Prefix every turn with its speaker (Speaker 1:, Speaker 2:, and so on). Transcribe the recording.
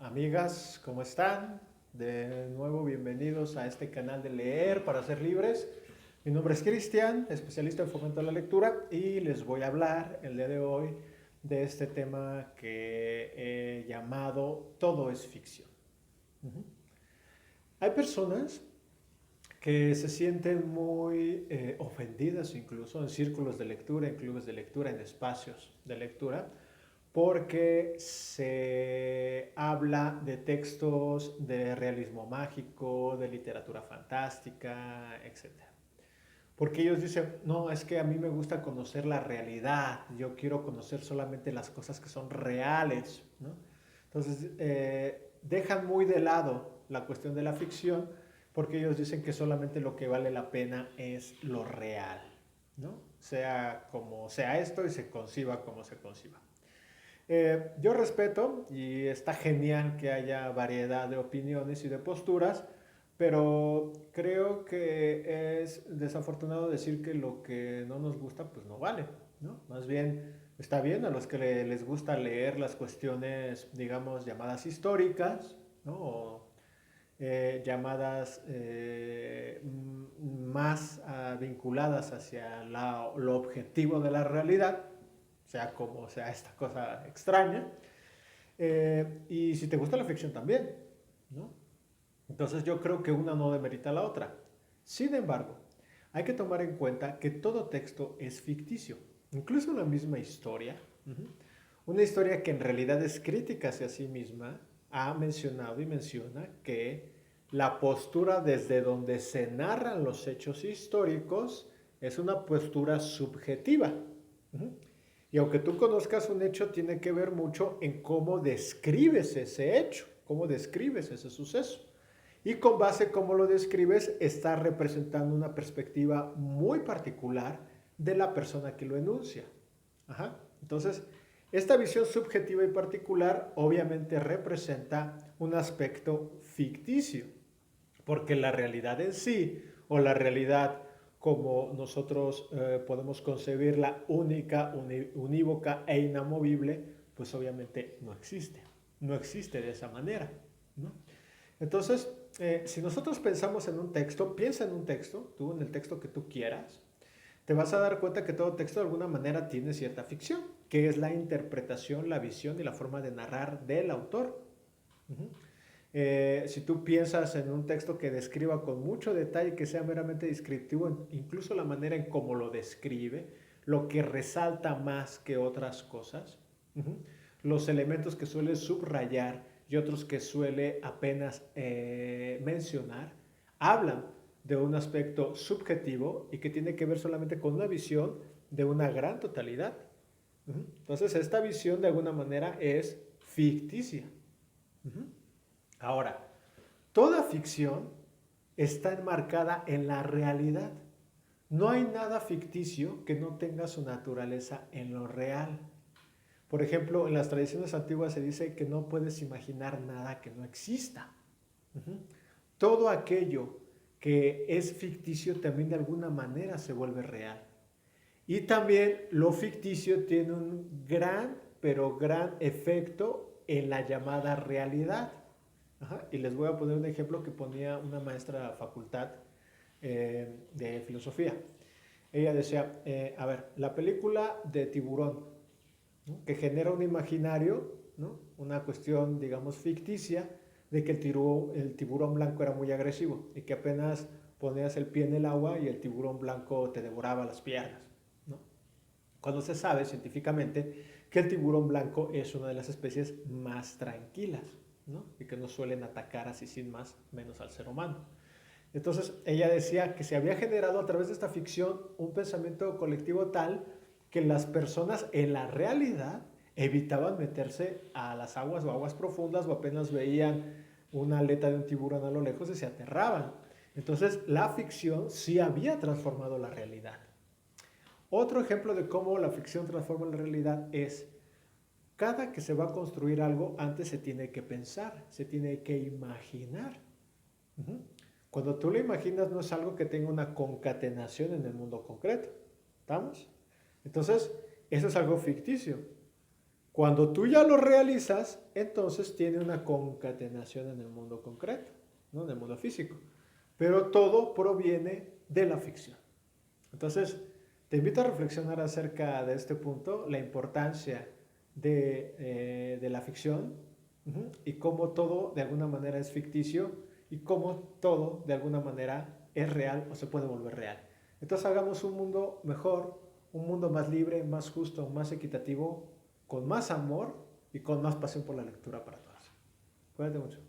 Speaker 1: amigas, ¿cómo están? De nuevo, bienvenidos a este canal de Leer para Ser Libres. Mi nombre es Cristian, especialista en fomento a la lectura, y les voy a hablar el día de hoy de este tema que he llamado Todo es ficción. Uh-huh. Hay personas que se sienten muy ofendidas incluso en círculos de lectura, en clubes de lectura, en espacios de lectura, porque se habla de textos de realismo mágico, de literatura fantástica, etcétera. Porque ellos dicen, no, es que a mí me gusta conocer la realidad, yo quiero conocer solamente las cosas que son reales, ¿no? Entonces, dejan muy de lado la cuestión de la ficción porque ellos dicen que solamente lo que vale la pena es lo real, ¿no? Sea como sea esto y se conciba como se conciba. Yo respeto y está genial que haya variedad de opiniones y de posturas, pero creo que es desafortunado decir que lo que no nos gusta pues no vale, ¿no? Más bien está bien a los que les gusta leer las cuestiones, digamos, llamadas históricas, ¿no? O llamadas más vinculadas hacia lo objetivo de la realidad, sea como sea esta cosa extraña. Y si te gusta la ficción también, ¿no? Entonces yo creo que una no demerita a la otra. Sin embargo, hay que tomar en cuenta que todo texto es ficticio, incluso la misma historia. Una historia que en realidad es crítica hacia sí misma, ha mencionado y menciona que la postura desde donde se narran los hechos históricos es una postura subjetiva. Y aunque tú conozcas un hecho, tiene que ver mucho en cómo describes ese hecho, cómo describes ese suceso. Y con base en cómo lo describes, está representando una perspectiva muy particular de la persona que lo enuncia. Ajá. Entonces, esta visión subjetiva y particular obviamente representa un aspecto ficticio, porque la realidad en sí, o la realidad como nosotros podemos concebirla única, unívoca e inamovible, pues obviamente no existe. No existe de esa manera, ¿no? Entonces, si nosotros pensamos en un texto, piensa en un texto, tú en el texto que tú quieras, te vas a dar cuenta que todo texto de alguna manera tiene cierta ficción, que es la interpretación, la visión y la forma de narrar del autor. Uh-huh. Si tú piensas en un texto que describa con mucho detalle, que sea meramente descriptivo, incluso la manera en cómo lo describe, lo que resalta más que otras cosas, los elementos que suele subrayar y otros que suele apenas mencionar, hablan de un aspecto subjetivo y que tiene que ver solamente con una visión de una gran totalidad. Entonces, esta visión de alguna manera es ficticia. Ahora, toda ficción está enmarcada en la realidad. No hay nada ficticio que no tenga su naturaleza en lo real. Por ejemplo, en las tradiciones antiguas se dice que no puedes imaginar nada que no exista. Todo aquello que es ficticio también de alguna manera se vuelve real. Y también lo ficticio tiene un gran, pero gran efecto en la llamada realidad. Ajá. Y les voy a poner un ejemplo que ponía una maestra facultad de filosofía. Ella decía, a ver, la película de Tiburón, ¿no? Que genera un imaginario, ¿no? Una cuestión, digamos, ficticia, de que el tiburón blanco era muy agresivo y que apenas ponías el pie en el agua y el tiburón blanco te devoraba las piernas, ¿no? Cuando se sabe científicamente que el tiburón blanco es una de las especies más tranquilas, ¿no? Y que no suelen atacar así sin más, menos al ser humano. Entonces ella decía que se había generado a través de esta ficción un pensamiento colectivo tal que las personas en la realidad evitaban meterse a las aguas o aguas profundas o apenas veían una aleta de un tiburón a lo lejos y se aterraban. Entonces la ficción sí había transformado la realidad. Otro ejemplo de cómo la ficción transforma la realidad es cada que se va a construir algo, antes se tiene que pensar, se tiene que imaginar. Cuando tú lo imaginas no es algo que tenga una concatenación en el mundo concreto. ¿Estamos? Entonces, eso es algo ficticio. Cuando tú ya lo realizas, entonces tiene una concatenación en el mundo concreto, ¿no? En el mundo físico. Pero todo proviene de la ficción. Entonces, te invito a reflexionar acerca de este punto, la importancia de la ficción, y cómo todo de alguna manera es ficticio y cómo todo de alguna manera es real o se puede volver real. Entonces hagamos un mundo mejor, un mundo más libre, más justo, más equitativo, con más amor y con más pasión por la lectura para todos. Cuídate mucho.